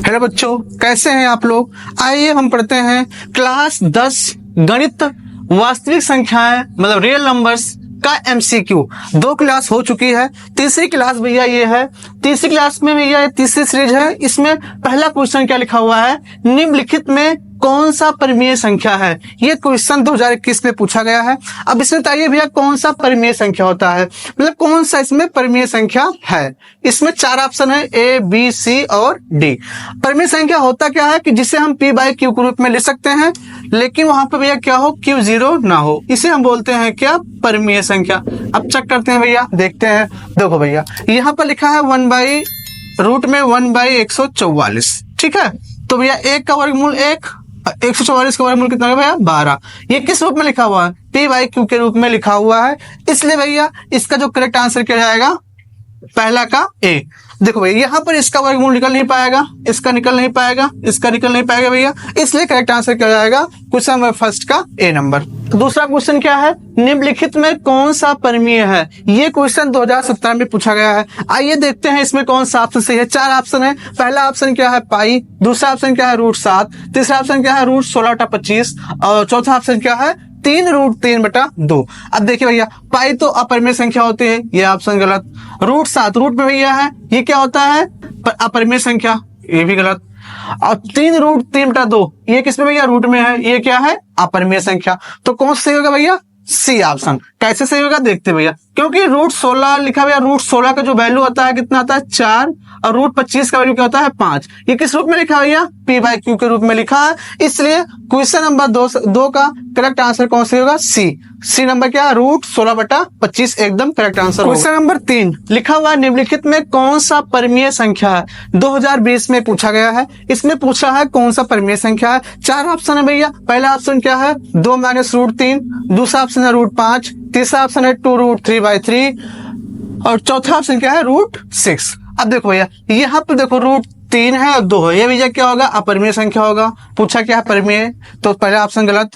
Hello बच्चों, कैसे हैं आप लोग। आइए हम पढ़ते हैं क्लास 10 गणित वास्तविक संख्याएं मतलब रियल नंबर्स का एमसीक्यू। 2 क्लास हो चुकी है, तीसरी क्लास भैया ये है। तीसरी क्लास में भैया ये तीसरी सीरीज है। इसमें पहला क्वेश्चन क्या लिखा हुआ है, निम्नलिखित में कौन सा परिमेय संख्या है। ये क्वेश्चन 2021 में पूछा गया है। अब इसमें बताइए भैया कौन सा परिमेय संख्या होता है, मतलब कौन सा इसमें परिमेय संख्या है। इसमें 4 ऑप्शन है, ए बी सी और डी। परिमेय संख्या होता क्या है कि जिसे हम पी बाई क्यू के रूप में लिख सकते हैं, लेकिन वहां पर भैया क्या हो, क्यू 0 ना हो। इसे हम बोलते हैं क्या, परिमेय संख्या। अब चेक करते हैं भैया, देखते हैं। देखो भैया यहाँ पर लिखा है 1/144। ठीक है, तो भैया 1 का वर्गमूल 1, 144 का वर्गमूल कितना है भैया 12। ये किस रूप में लिखा हुआ है, पी बाई क्यू के रूप में लिखा हुआ है। इसलिए भैया इसका जो करेक्ट आंसर क्या जाएगा, पहला का ए। देखो भैया यहाँ पर इसका वर्गमूल निकल नहीं पाएगा, इसका निकल नहीं पाएगा, इसका निकल नहीं पाएगा भैया, इसलिए करेक्ट आंसर क्या जाएगा, क्वेश्चन नंबर फर्स्ट का ए नंबर। दूसरा क्वेश्चन क्या है, निम्नलिखित में कौन सा परिमेय है। ये क्वेश्चन 2017 में पूछा गया है। आइए देखते हैं इसमें कौन सा ऑप्शन सही है। 4 ऑप्शन है। पहला ऑप्शन क्या है, पाई। दूसरा ऑप्शन क्या है, √7। तीसरा ऑप्शन क्या है, √16/25। और चौथा ऑप्शन क्या है, 3√3/2। अब देखिए भैया पाई तो अपरिमेय संख्या होती है, ये ऑप्शन गलत। √7 रूट में भैया है, ये क्या होता है, अपरिमेय संख्या, ये भी गलत। और 3√3/2 ये किसमें भैया, रूट में है, ये क्या है, अपरिमेय संख्या। तो कौन सा सही होगा भैया, सी ऑप्शन। कैसे सही होगा देखते भैया, क्योंकि √16 लिखा भैया, √16 का जो वैल्यू होता है कितना आता है 4, और √25 का वैल्यू क्या होता है 5। ये किस रूप में लिखा है भैया, पी बाई क्यू के रूप में लिखा है। इसलिए क्वेश्चन नंबर 2 का करेक्ट आंसर कौन सा होगा, सी नंबर क्या है, √16/25 एकदम करेक्ट आंसर। क्वेश्चन नंबर 3 लिखा हुआ है, निम्नलिखित में कौन सा परिमेय संख्या है। 2020 में पूछा गया है। इसमें पूछा है कौन सा परिमेय संख्या है। 4 ऑप्शन है भैया। पहला ऑप्शन क्या है, 2 - √3। दूसरा ऑप्शन है √5। तीसरा ऑप्शन है 2√3/3। और चौथा ऑप्शन क्या है, √6। अब देखो भैया यहाँ पर देखो √3 है और 2 है, ये भैया क्या होगा, अपरिमेय संख्या होगा। पूछा क्या है, परिमेय, तो पहला ऑप्शन गलत।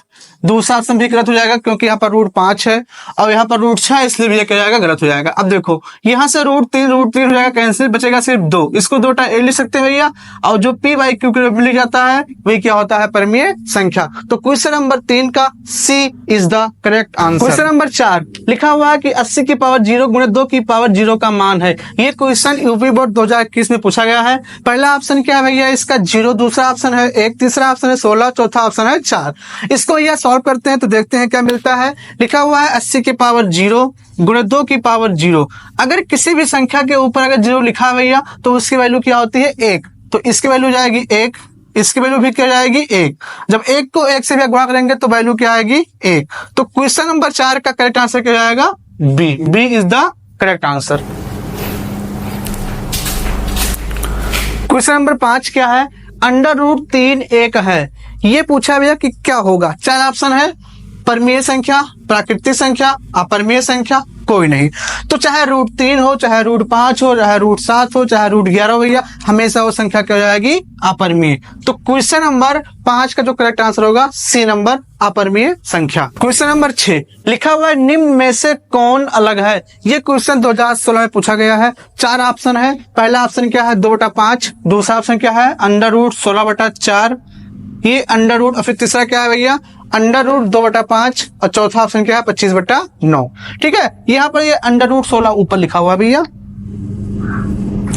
दूसरा ऑप्शन भी गलत हो जाएगा क्योंकि यहाँ पर √5 है और यहाँ पर √6 है, इसलिए भैया क्या जाएगा, गलत हो जाएगा। अब देखो यहाँ से √3 हो जाएगा कैंसिल, बचेगा सिर्फ 2। इसको 2 ए लिख सकते हैं भैया। और जो पी बाई क्यू के रूप में लिख जाता है वही क्या होता है, परिमेय संख्या। तो क्वेश्चन नंबर 3 का C is the correct answer. Question number 4 लिखा हुआ है कि 80 की पावर 0 गुणे 2 की पावर 0 का मान है। ये क्वेश्चन यूपी बोर्ड 2021 में पूछा गया है। पहला ऑप्शन क्या है भैया, इसका 0। दूसरा ऑप्शन है 1। तीसरा ऑप्शन है 16। चौथा ऑप्शन है 4। इसको भैया सॉल्व करते हैं तो देखते हैं क्या मिलता है। लिखा हुआ है 80 की पावर 0 गुणे 2 की पावर 0। अगर किसी भी संख्या के ऊपर अगर 0 लिखा है भैया तो उसकी वैल्यू क्या होती है, 1। तो इसकी वैल्यू जाएगी 1, इसकी वैल्यू भी क्या जाएगी 1। जब 1 को 1 से भी गुणा करेंगे तो वैल्यू क्या आएगी, 1। तो क्वेश्चन नंबर 4 का करेक्ट आंसर क्या जाएगा, B is the correct answer. Question number 5 क्या है, √3 1 है। ये पूछा भैया कि क्या होगा। 4 ऑप्शन है, परिमेय संख्या, प्राकृतिक संख्या, अपरिमेय संख्या, कोई नहीं। तो चाहे √3 हो, चाहे √5 हो, चाहे √7 हो, चाहे √11 हो भैया, हमेशा वो संख्या क्या हो जाएगी, अपरिमेय। तो क्वेश्चन नंबर 5 का जो करेक्ट आंसर होगा, सी नंबर, अपरिमेय संख्या। क्वेश्चन नंबर 6 लिखा हुआ है, निम्न में से कौन अलग है। ये क्वेश्चन 2016 में पूछा गया है। 4 ऑप्शन है। पहला ऑप्शन क्या है, 2/5। दूसरा ऑप्शन क्या है, √16/4। ये अंडर-रूट, और फिर तीसरा क्या है भैया, √2/5। और चौथा ऑप्शन क्या है, 25/9। ठीक है, यहाँ पर ये √16 ऊपर लिखा हुआ भैया।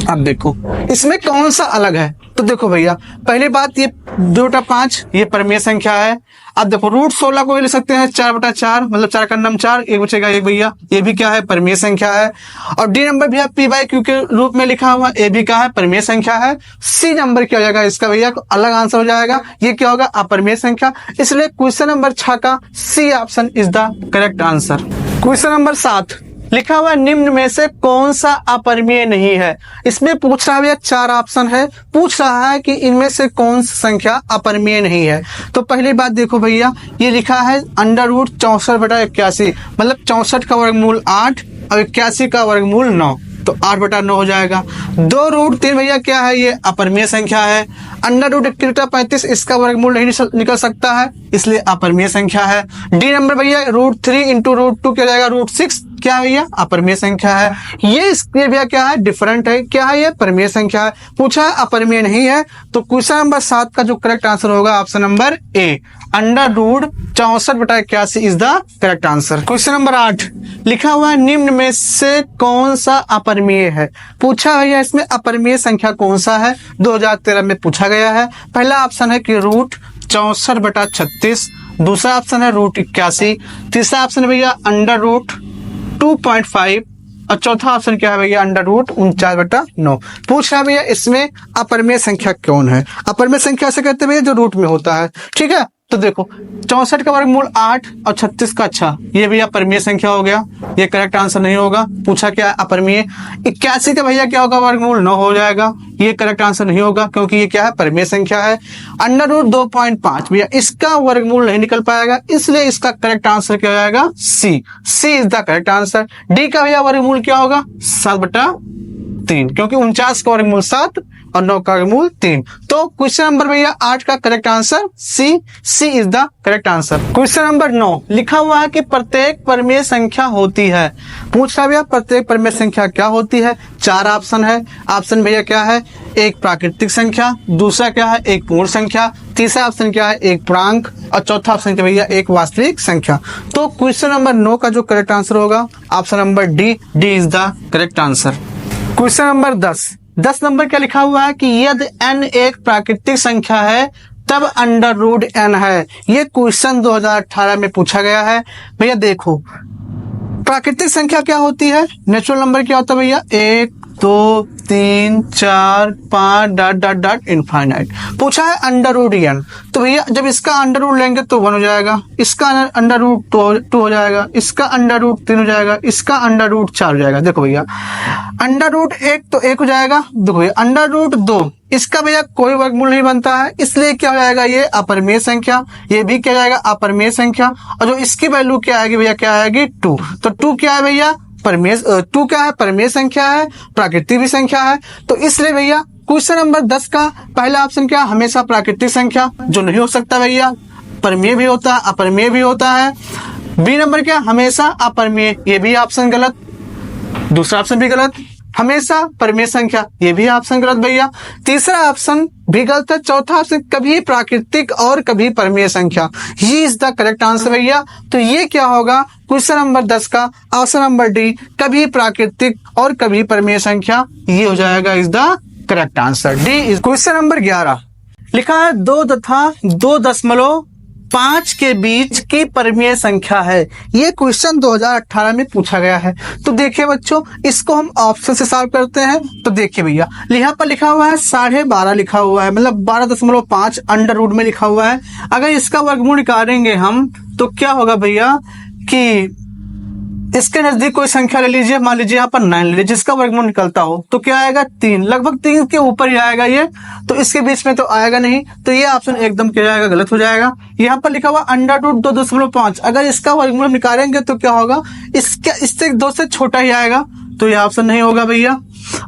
अब देखो इसमें कौन सा अलग है। तो देखो भैया पहली बात, ये 2/5 ये परिमेय संख्या है। अब देखो √16 को भी ले सकते हैं 4/4, मतलब 4 का नम 4, एक बचेगा 1 भैया, ये भी क्या है, परिमेय संख्या है। और डी नंबर भैया पी बाई क्यू के रूप में लिखा हुआ, ये भी क्या है, परिमेय संख्या है। सी नंबर क्या हो जाएगा इसका भैया, अलग आंसर हो जाएगा, ये क्या होगा, अपरिमेय संख्या। इसलिए क्वेश्चन नंबर 6 का C option is the correct answer. Question number 7 लिखा हुआ, निम्न में से कौन सा अपरिमेय नहीं है। इसमें पूछ रहा है भैया, 4 ऑप्शन है। पूछ रहा है कि इनमें से कौन सी संख्या अपरिमेय नहीं है। तो पहली बात देखो भैया, ये लिखा है √64/81, मतलब 64 का वर्गमूल 8 और 81 का वर्गमूल 9, तो 8/9 हो जाएगा। 2√3 भैया क्या है, ये अपरिमेय संख्या है। √1/35 इसका वर्गमूल नहीं निकल सकता है, इसलिए अपरिमेय संख्या है। डी नंबर भैया √3 × √2 क्या जाएगा, √6, क्या है भैया? अपरिमेय संख्या है। ये भैया क्या है? डिफरेंट है। क्या है ये? परिमेय संख्या है। पूछा है अपरिमेय नहीं है, तो क्वेश्चन नंबर 7 का जो करेक्ट आंसर होगा option number A, √64/81 is the correct answer. Question number 8 लिखा हुआ है निम्न में से कौन सा अपरिमेय है? पूछा भैया इसमें अपरिमेय संख्या कौन सा है? 2013 में पूछा गया है। पहला ऑप्शन है कि √64/36, दूसरा ऑप्शन है √81, तीसरा ऑप्शन है भैया √2.5 और चौथा ऑप्शन क्या है भैया? √49/9। पूछ रहा है भैया इसमें अपरिमेय संख्या कौन है? अपरिमेय संख्या से कहते हैं भैया जो रूट में होता है। ठीक है, तो देखो 64 का वर्गमूल 8 और 36 का, अच्छा ये भैया अपरिमेय संख्या हो गया, ये करेक्ट आंसर नहीं होगा। पूछा क्या? अपरिमेय। 81 का भैया क्या होगा? वर्गमूल 9 हो जाएगा, ये करेक्ट आंसर नहीं होगा क्योंकि ये क्या है? परिमेय संख्या है। √2.5 भैया इसका वर्गमूल नहीं निकल पाएगा, इसलिए इसका करेक्ट आंसर क्या हो जाएगा? C is the correct answer. D का भैया वर्गमूल क्या होगा? 7/3 क्योंकि 49 का वर्गमूल 7 और 9 का वर्गमूल 3। तो क्वेश्चन नंबर भैया 8 का correct answer C is the correct answer. Question number 9 लिखा हुआ है कि प्रत्येक परिमेय संख्या होती है। पूछ रहा भैया प्रत्येक परिमेय संख्या क्या होती है? 4 ऑप्शन है। ऑप्शन भैया क्या है? एक प्राकृतिक संख्या, दूसरा क्या है? एक पूर्ण संख्या, तीसरा ऑप्शन क्या है? एक पूर्णांक और चौथा ऑप्शन क्या भैया? एक वास्तविक संख्या। तो क्वेश्चन नंबर 9 का जो करेक्ट आंसर होगा option number D is the correct answer. Question number 10 number क्या लिखा हुआ है कि यदि n एक प्राकृतिक संख्या है तब √n है। ये क्वेश्चन 2018 में पूछा गया है। भैया देखो प्राकृतिक संख्या क्या होती है? नेचुरल नंबर क्या होता है भैया? 1 2 3 4 5 ... इनफाइनाइट। पूछा है √n, तो भैया जब इसका अंडर लेंगे तो 1 हो जाएगा, इसका √2 हो जाएगा, इसका √3 हो जाएगा, इसका √4 हो जाएगा। देखो भैया √1 तो 1 हो जाएगा। देखो भैया √2 इसका भैया कोई वर्गमूल नहीं बनता है, इसलिए क्या हो जाएगा? ये अपरिमेय संख्या। ये भी क्या जाएगा? अपरिमेय संख्या। और जो इसकी वैल्यू क्या आएगी भैया? क्या आएगी? 2। तो 2 क्या है भैया? परिमेय। 2 क्या है? परिमेय संख्या है, प्राकृतिक भी संख्या है। तो इसलिए भैया क्वेश्चन नंबर 10 का पहला ऑप्शन क्या? हमेशा प्राकृतिक संख्या, जो नहीं हो सकता भैया, परिमेय भी होता है, अपरिमेय भी होता है। बी नंबर क्या? हमेशा अपरिमेय, ये भी ऑप्शन गलत। दूसरा ऑप्शन भी गलत। हमेशा परिमेय संख्या, ये भी ऑप्शन गलत भैया। तीसरा ऑप्शन भी गलत है। चौथा ऑप्शन कभी प्राकृतिक और कभी परिमेय संख्या, ये इज द करेक्ट आंसर भैया। तो ये क्या होगा? क्वेश्चन नंबर 10 का ऑप्शन नंबर डी, कभी प्राकृतिक और कभी परिमेय संख्या, ये हो जाएगा is the correct answer. D is. Question number 11 लिखा है 2 तथा 2.5 के बीच की परिमेय संख्या है। ये क्वेश्चन 2018 में पूछा गया है। तो देखिए बच्चों, इसको हम ऑप्शन से सॉल्व करते हैं। तो देखिए भैया यहाँ पर लिखा हुआ है 12.5 लिखा हुआ है, मतलब 12.5 अंडर रूट में लिखा हुआ है। अगर इसका वर्गमूल निकालेंगे हम तो क्या होगा भैया कि इसके नजदीक कोई संख्या ले लीजिए, मान लीजिए यहाँ पर 9 ले लीजिए, जिसका वर्गमूल निकलता हो तो क्या आएगा? 3, लगभग 3 के ऊपर ही आएगा ये, तो इसके बीच में तो आएगा नहीं। तो ये ऑप्शन एकदम क्या जाएगा? गलत हो जाएगा। यहाँ पर लिखा हुआ अंडर रूट 2.5, अगर इसका वर्गमूल निकालेंगे तो क्या होगा? इससे 2 से छोटा ही आएगा, तो ये ऑप्शन नहीं होगा भैया।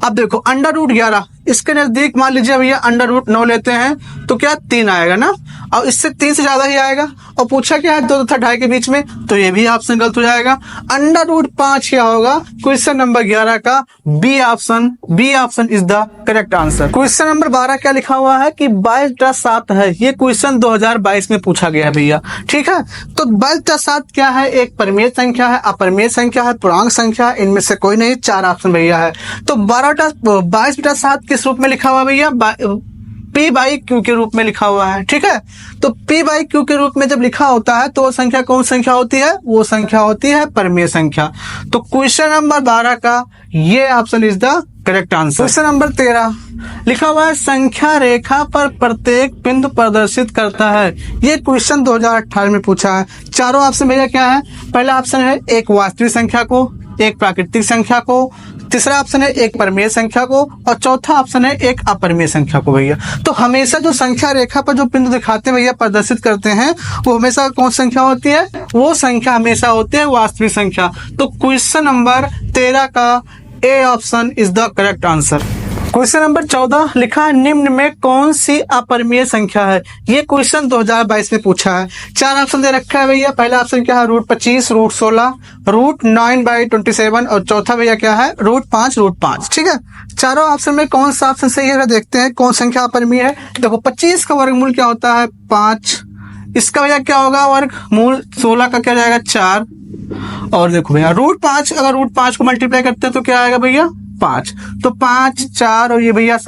अब देखो √11, इसके नजदीक मान लीजिए भैया √9 लेते हैं तो क्या 3 आएगा ना, और इससे 3 से ज्यादा ही आएगा। और पूछा क्या है? 2 तथा 2.5 के बीच में, तो ये भी ऑप्शन गलत हो जाएगा। √5 क्या होगा? क्वेश्चन नंबर 11 का B option is the correct answer. Question number 12 क्या लिखा हुआ है कि 22.7 है। ये क्वेश्चन 2022 में पूछा गया भैया। ठीक है, तो 22.7 क्या है? एक परिमेय संख्या है, अपरिमेय संख्या है, पूर्णांक संख्या, इनमें से कोई नहीं। 4 ऑप्शन भैया है। तो 22.7 किस रूप में लिखा हुआ भैया? P/Q के रूप में लिखा हुआ है। ठीक है, तो P/Q के रूप में जब लिखा होता है तो वो संख्या कौन संख्या होती है? वो संख्या होती है परिमेय संख्या। तो क्वेश्चन नंबर 12 का ये option is the correct answer. Question number 13 लिखा हुआ है संख्या रेखा पर प्रत्येक बिंदु प्रदर्शित करता है। ये क्वेश्चन 2018 में पूछा है। चारों ऑप्शन भैया क्या है? पहला ऑप्शन है एक वास्तविक संख्या को, एक प्राकृतिक संख्या को, तीसरा ऑप्शन है एक परिमेय संख्या को, और चौथा ऑप्शन है एक अपरिमेय संख्या को भैया। तो हमेशा जो संख्या रेखा पर जो बिंदु दिखाते हैं भैया, प्रदर्शित करते हैं, वो हमेशा कौन संख्या होती है? वो संख्या हमेशा होती है वास्तविक संख्या। तो क्वेश्चन नंबर 13 का A option is the correct answer. Question number 14 लिखा है निम्न में कौन सी अपरिमेय संख्या है। ये क्वेश्चन 2022 में पूछा है। चार ऑप्शन दे रखा है भैया। पहला ऑप्शन क्या है, √25, √16, √9/27 और चौथा भैया क्या है, √5. ठीक है, चारों ऑप्शन में कौन सा ऑप्शन सही है देखते हैं कौन संख्या अपरिमेय है। देखो 25 का वर्गमूल क्या होता है 5, इसका भैया क्या होगा वर्गमूल 16 का क्या जाएगा 4, और देखो भैया √5, अगर √5 को मल्टीप्लाई करते हैं तो क्या आएगा भैया 5, तो 5, 4 और ये भैया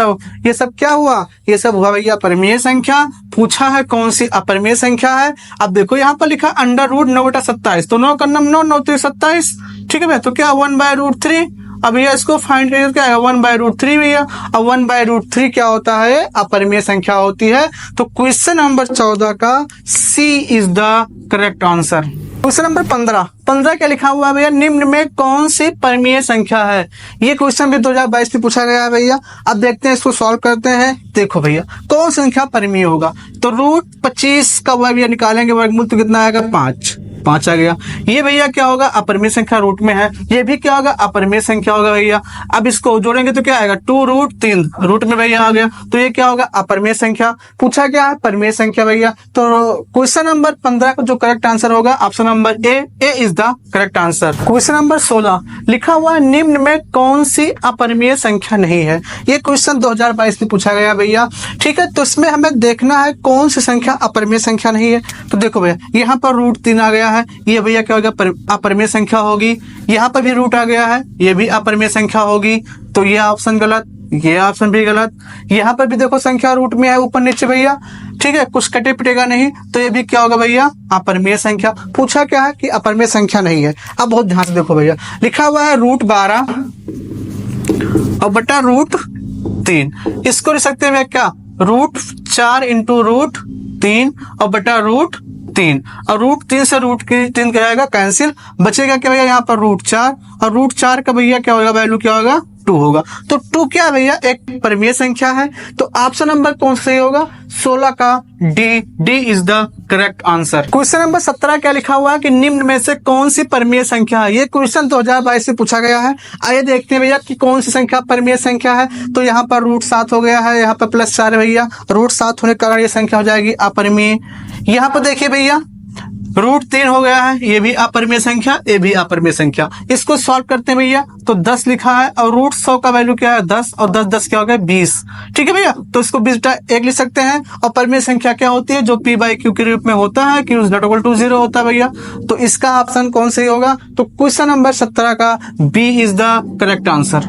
ये सब क्या हुआ, ये सब हुआ भैया अपरिमेय संख्या। पूछा है कौन सी अपरिमेय संख्या है। अब देखो यहाँ पर लिखा √9/27, तो 9 का 9 9 3 27, ठीक है भैया, तो क्या 1/√3। अब भैया इसको फाइंड करिए क्या है 1/√3 भैया। अब 1/√3 क्या होता है, अपरिमेय संख्या होती है। तो क्वेश्चन नंबर 14 का C is the correct answer. Question number 15 क्या लिखा हुआ है भैया, निम्न में कौन सी परिमेय संख्या है। ये क्वेश्चन भी 2022 में पूछा गया है भैया। अब देखते हैं इसको सॉल्व करते हैं। देखो भैया कौन संख्या परिमेय होगा, तो √25 का भैया निकालेंगे वर्गमूल तो कितना आएगा 5 आ गया। ये भैया क्या होगा अपरिमेय संख्या रूट में है, ये भी क्या होगा अपरिमेय संख्या होगा भैया। अब इसको जोड़ेंगे तो क्या आएगा 2√3 रूट में भैया आ गया, तो ये क्या होगा अपरिमेय संख्या। पूछा क्या है परिमेय संख्या भैया। तो क्वेश्चन नंबर 15 का जो करेक्ट आंसर होगा option number A is the correct answer. Question number 16 लिखा हुआ निम्न में कौन सी अपरिमेय संख्या नहीं है। ये क्वेश्चन 2022 में पूछा गया भैया। ठीक है, तो इसमें हमें देखना है कौन सी संख्या अपरिमेय संख्या नहीं है। तो देखो भैया यहाँ पर √3 आ गया है, ये भैया क्या होगा अपरिमेय संख्या होगी। यहाँ पर भी रूट आ गया है, ये भी अपरिमेय संख्या होगी। तो ये ऑप्शन गलत, ये ऑप्शन भी गलत। यहाँ पर भी देखो संख्या रूट में है ऊपर नीचे भैया, ठीक है, कुछ कटे पिटेगा नहीं, तो ये भी क्या होगा भैया अपरिमेय संख्या। पूछा क्या है कि अपरिमेय संख्या नहीं है। अब बहुत ध्यान से देखो भैया, लिखा हुआ है √12 और बटा √3, इसको लिख सकते हैं क्या √4 इंटू √3 और बटा √3, और √3 से √3 क्या आएगा कैंसिल, बचेगा क्या भैया यहाँ पर √4, और √4 का भैया क्या होगा वैल्यू क्या होगा 2 होगा। तो 2 क्या भैया एक परिमेय संख्या है। तो ऑप्शन नंबर कौन सा सही होगा 16 का D is the correct answer. Question number 17 क्या लिखा हुआ है कि निम्न में से कौन सी परिमेय संख्या है। ये क्वेश्चन 2022 से पूछा गया है। आइए देखते हैं भैया कि कौन सी संख्या परिमेय संख्या है। तो यहाँ पर √7 हो गया है, यहाँ पर +4 है भैया, √7 होने के कारण ये संख्या हो जाएगी अपरिमेय। यहाँ पर देखिए भैया √3 हो गया है, ये भी अपरिमेय संख्या, ये भी अपरिमेय संख्या। इसको सॉल्व करते हैं भैया, तो 10 लिखा है और √100 का वैल्यू क्या है 10, और 10 क्या हो गया 20। ठीक है भैया, तो इसको 20/1 लिख सकते हैं। और परिमेय संख्या क्या होती है जो p/q के रूप में होता है, q = 0 होता है भैया। तो इसका ऑप्शन कौन सही होगा, तो क्वेश्चन नंबर 17 का B is the correct answer.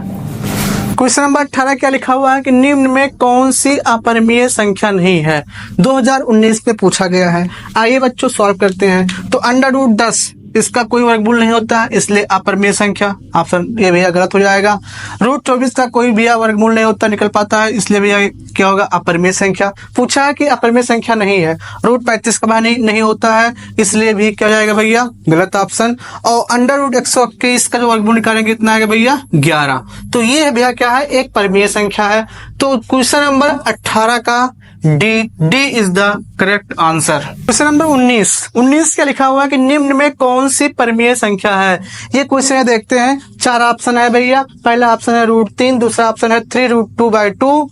Question number 18 क्या लिखा हुआ है कि निम्न में कौन सी अपरिमेय संख्या नहीं है। 2019 में पूछा गया है। आइए बच्चों सॉल्व करते हैं। तो √10 इसका कोई वर्गमूल नहीं होता है, इसलिए अपरिमेय संख्या, ऑप्शन ये भैया गलत हो जाएगा। √24 का कोई भी वर्गमूल नहीं होता निकल पाता है, इसलिए भैया क्या होगा अपरिमेय संख्या। पूछा है कि अपरिमेय संख्या नहीं है। √35 का नहीं होता है, इसलिए भी क्या हो जाएगा भैया गलत ऑप्शन। और √121 का जो वर्गमूल निकालेंगे कितना आएगा भैया 11। तो ये भैया क्या है एक परिमेय संख्या है। तो क्वेश्चन नंबर 18 का D is the correct answer. Question number 19 क्या लिखा हुआ है कि निम्न में कौन सी परिमेय संख्या है। ये क्वेश्चन देखते हैं। 4 ऑप्शन है भैया। पहला ऑप्शन है √3, दूसरा ऑप्शन है 3√2/2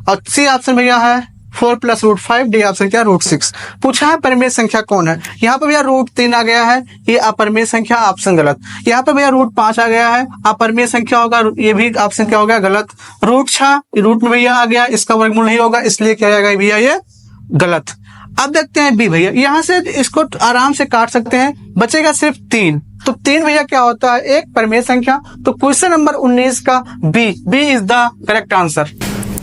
और सी ऑप्शन भैया है 4 + √5, डी ऑप्शन क्या √6। पूछा है परिमेय संख्या कौन है। यहाँ पर भैया √3 आ गया है, ये अपरिमेय संख्या, ऑप्शन गलत। यहाँ पर भैया √5 आ गया है, अपरिमेय संख्या होगा, ये भी ऑप्शन क्या होगा गलत। √6 रूट में भैया आ गया, इसका वर्गमूल नहीं होगा, इसलिए क्या आएगा भैया ये गलत। अब देखते हैं बी भैया, यहाँ से इसको आराम से काट सकते हैं, बचेगा सिर्फ 3। तो 3 भैया क्या होता है एक परिमेय संख्या। तो क्वेश्चन नंबर 19 का B is the correct answer.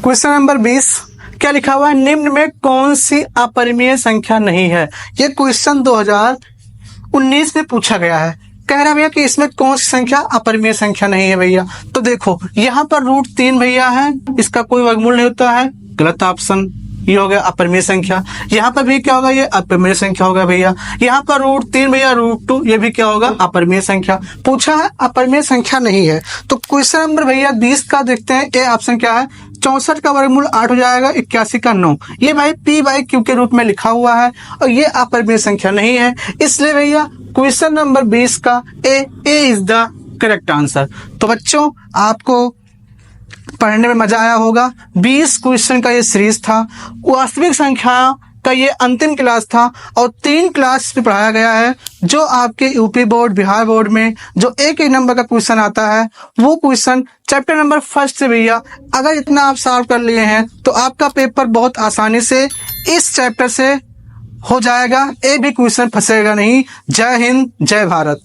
Question number 20 क्या लिखा हुआ है निम्न में कौन सी अपरिमेय संख्या नहीं है। ये क्वेश्चन 2019 में पूछा गया है। कह रहा भैया कि इसमें कौन सी संख्या अपरिमेय संख्या नहीं है भैया। तो देखो यहाँ पर √3 भैया है, इसका कोई वर्गमूल नहीं होता है, गलत ऑप्शन, ये हो गया अपरिमेय संख्या। यहाँ पर भी क्या होगा ये अपरिमेय संख्या होगा भैया। यहाँ पर √3 भैया √2, ये भी क्या होगा अपरिमेय संख्या। पूछा है अपरिमेय संख्या नहीं है। तो क्वेश्चन नंबर भैया 20 का देखते हैं। ए ऑप्शन क्या है 64 का वर्गमूल 8 हो जाएगा, 81 का 9। ये भाई p/q के रूप में लिखा हुआ है और ये अपरिमेय संख्या नहीं है, इसलिए भैया क्वेश्चन नंबर 20 का ए इज द करेक्ट आंसर। तो बच्चों आपको पढ़ने में मजा आया होगा। 20 क्वेश्चन का ये सीरीज था। वास्तविक संख्या का ये अंतिम क्लास था और 3 क्लास में पढ़ाया गया है। जो आपके यूपी बोर्ड, बिहार बोर्ड में जो एक नंबर का क्वेश्चन आता है, वो क्वेश्चन चैप्टर नंबर 1 से भैया अगर इतना आप सॉल्व कर लिए हैं तो आपका पेपर बहुत आसानी से इस चैप्टर से हो जाएगा। एक भी क्वेश्चन फंसेगा नहीं। जय हिंद, जय भारत।